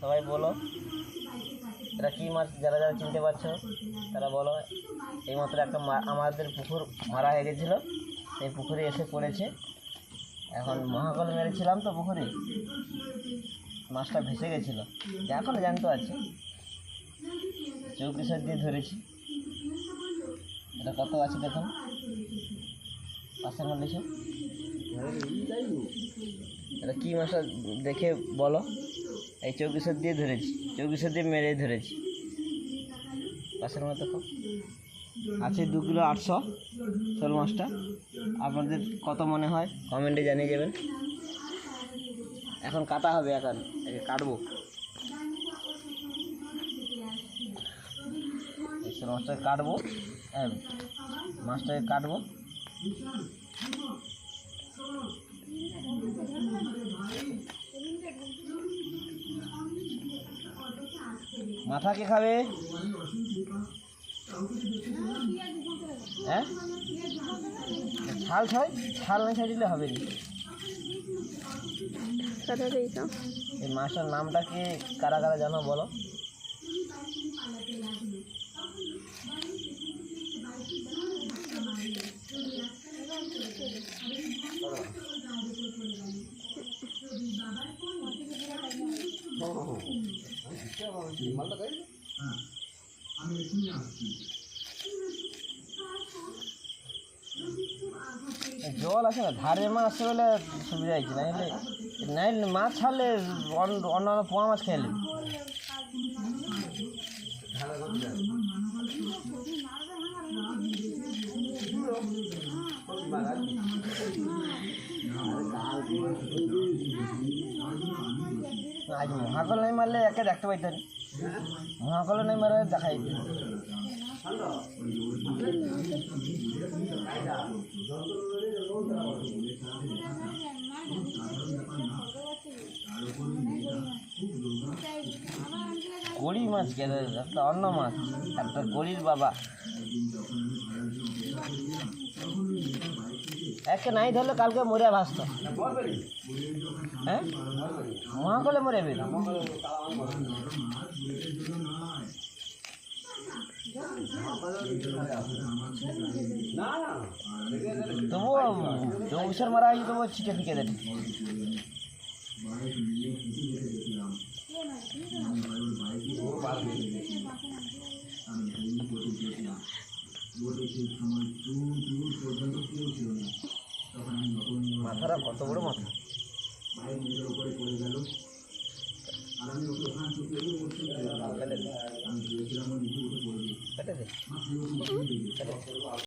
সবাই বলো এটা কী মাছ, যারা যারা চিনতে পারছো তারা বলো। এইমাত্র একটা আমাদের পুকুর মারা হয়ে গেছিলো, সেই পুকুরে এসে পড়েছে। এখন মহাকল মেরেছিলাম তো পুকুরে, মাছটা ভেসে গেছিলো, এখন জ্যান্ত আছে। চৌকিশার দিয়ে ধরেছি। এটা কত আছে দেখুন, পাশের মধ্যে। এটা কী মাছটা দেখে বলো। এই চৌকিশার দিয়ে ধরেছি, চৌকিশার দিয়ে মেরে ধরেছি। পাশের মধ্যে দেখো আছে 2 কিলো 800 শোল মাছটা। আপনাদের কত মনে হয় কমেন্টে জানিয়ে যাবেন। এখন কাটা হবে, এখন একে কাটবো। শোল মাছটাকে কাটবো, হ্যাঁ মাছটাকে কাটবো। মাথা কে খাবে? হ্যাঁ ছাল ছয়, ছাল না ছাড়িলে হবে না। এই মাছটার নামটা কি কারা কারা জানো বলো। জল আছে না, ধারে মাছ আসছে বলে সুবিধা হয়েছে, নাইলে মাছ ছাড়লে অন্যান্য পোয়া মাছ খেলে। আজ মহাকল নাই মারলে একে দেখতে পাইতেন, মহাকল নাই মারে দেখাই। গড়ি মাছ খেলে একটা অন্য মাছ, একটা গড়ির বাবা। একে নাই ধরলে কালকে মরে ভাসত। হ্যাঁ মহাকলে মরে যাবে। তবুও চৌবিশের মারা হয়েছে, তবুও ছিটে ফিকে দেবে। মাথাটা কত বড় মাথা। কেটে দে।